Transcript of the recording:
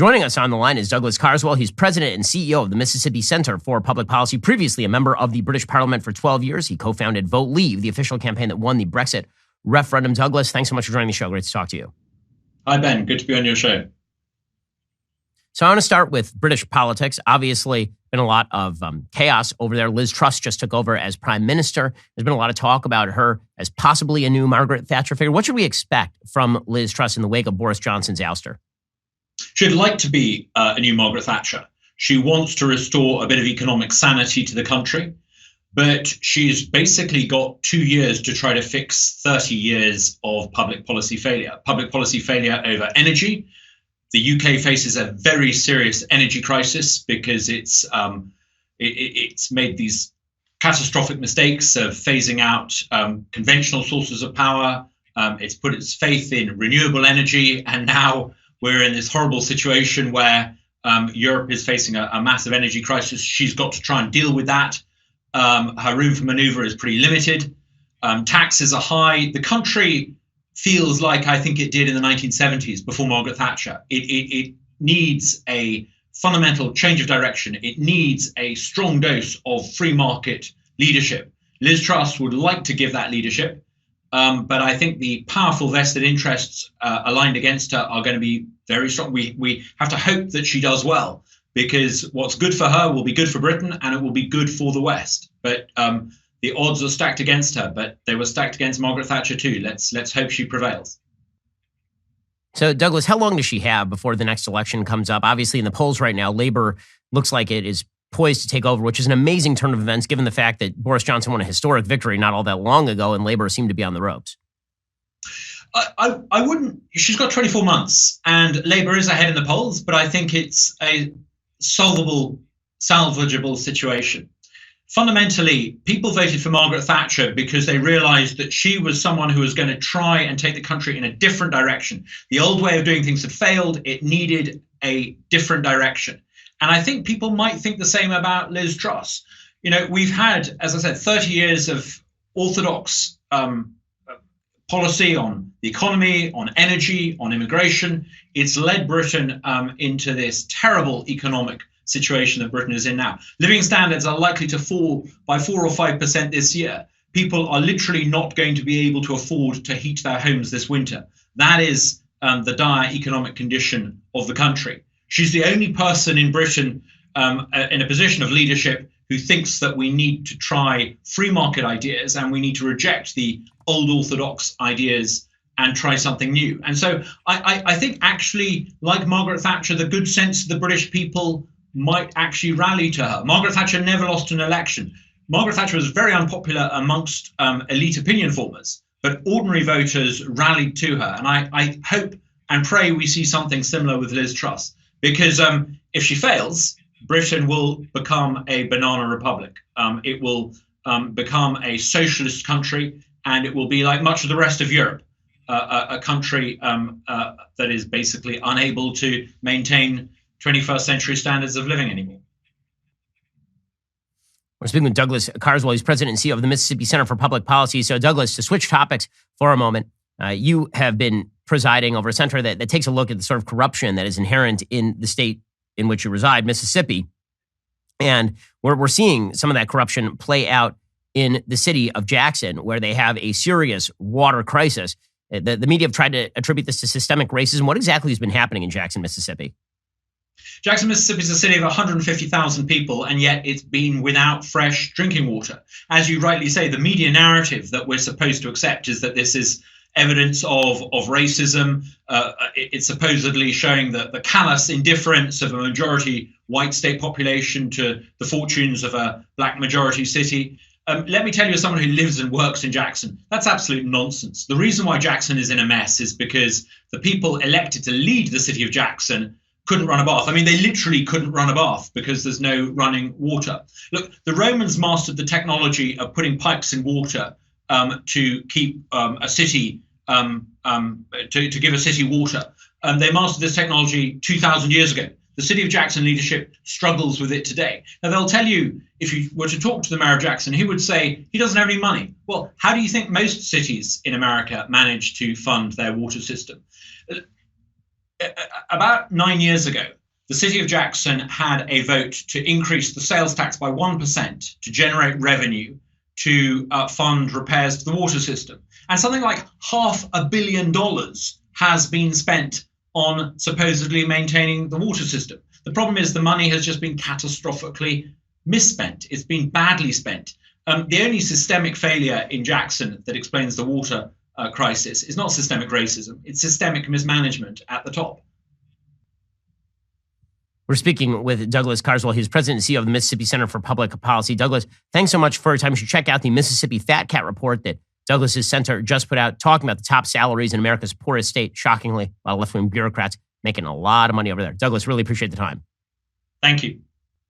Joining us on the line is Douglas Carswell. He's president and CEO of the Mississippi Center for Public Policy, previously a member of the British Parliament for 12 years. He co-founded Vote Leave, the official campaign that won the Brexit referendum. Douglas, thanks so much for joining the show. Great to talk to you. Hi, Ben. Good to be on your show. So I want to start with British politics. Obviously, been a lot of chaos over there. Liz Truss just took over as prime minister. There's been a lot of talk about her as possibly a new Margaret Thatcher figure. What should we expect from Liz Truss in the wake of Boris Johnson's ouster? She'd like to be a new Margaret Thatcher. She wants to restore a bit of economic sanity to the country, but she's basically got 2 years to try to fix 30 years of public policy failure. Public policy failure over energy. The UK faces a very serious energy crisis because it's made these catastrophic mistakes of phasing out conventional sources of power. It's put its faith in renewable energy, and now we're in this horrible situation where Europe is facing a massive energy crisis. She's got to try and deal with that. Her room for maneuver is pretty limited. Taxes are high. The country feels like I think it did in the 1970s before Margaret Thatcher. It needs a fundamental change of direction. It needs a strong dose of free market leadership. Liz Truss would like to give that leadership. But I think the powerful vested interests aligned against her are going to be very strong. We have to hope that she does well, because what's good for her will be good for Britain and it will be good for the West. But the odds are stacked against her, but they were stacked against Margaret Thatcher too. Let's hope she prevails. So, Douglas, how long does she have before the next election comes up? Obviously, in the polls right now, Labour looks like it is poised to take over, which is an amazing turn of events given the fact that Boris Johnson won a historic victory not all that long ago and Labour seemed to be on the ropes. I wouldn't. She's got 24 months and Labour is ahead in the polls, but I think it's a salvageable situation. Fundamentally, people voted for Margaret Thatcher because they realized that she was someone who was going to try and take the country in a different direction. The old way of doing things had failed. It needed a different direction. And I think people might think the same about Liz Truss. You know, we've had, as I said, 30 years of orthodox policy on the economy, on energy, on immigration. It's led Britain into this terrible economic situation that Britain is in now. Living standards are likely to fall by 4 or 5% this year. People are literally not going to be able to afford to heat their homes this winter. That is the dire economic condition of the country. She's the only person in Britain in a position of leadership who thinks that we need to try free market ideas and we need to reject the old orthodox ideas and try something new. And so I think actually, like Margaret Thatcher, the good sense of the British people might actually rally to her. Margaret Thatcher never lost an election. Margaret Thatcher was very unpopular amongst elite opinion formers, but ordinary voters rallied to her. And I hope and pray we see something similar with Liz Truss. Because if she fails, Britain will become a banana republic. It will become a socialist country, and it will be like much of the rest of Europe, a country that is basically unable to maintain 21st century standards of living anymore. We're speaking with Douglas Carswell. He's president and CEO of the Mississippi Center for Public Policy. So, Douglas, to switch topics for a moment, you have been presiding over a center that takes a look at the sort of corruption that is inherent in the state in which you reside, Mississippi. And we're seeing some of that corruption play out in the city of Jackson, where they have a serious water crisis. The media have tried to attribute this to systemic racism. What exactly has been happening in Jackson, Mississippi? Jackson, Mississippi is a city of 150,000 people, and yet it's been without fresh drinking water. As you rightly say, the media narrative that we're supposed to accept is that this is evidence of racism. It's supposedly showing the callous indifference of a majority white state population to the fortunes of a black majority city. Let me tell you, as someone who lives and works in Jackson, that's absolute nonsense. The reason why Jackson is in a mess is because the people elected to lead the city of Jackson couldn't run a bath. I mean, they literally couldn't run a bath because there's no running water. Look, the Romans mastered the technology of putting pipes in water to keep a city, to give a city water. They mastered this technology 2,000 years ago. The city of Jackson leadership struggles with it today. Now, they'll tell you, if you were to talk to the mayor of Jackson, he would say he doesn't have any money. Well, how do you think most cities in America manage to fund their water system? about 9 years ago, the city of Jackson had a vote to increase the sales tax by 1% to generate revenue to fund repairs to the water system. And something like $500 million has been spent on supposedly maintaining the water system. The problem is the money has just been catastrophically misspent. It's been badly spent. The only systemic failure in Jackson that explains the water crisis is not systemic racism, it's systemic mismanagement at the top. We're speaking with Douglas Carswell. He's president and CEO of the Mississippi Center for Public Policy. Douglas, thanks so much for your time. You should check out the Mississippi Fat Cat report that Douglas's center just put out, talking about the top salaries in America's poorest state. Shockingly, a lot of left-wing bureaucrats making a lot of money over there. Douglas, really appreciate the time. Thank you.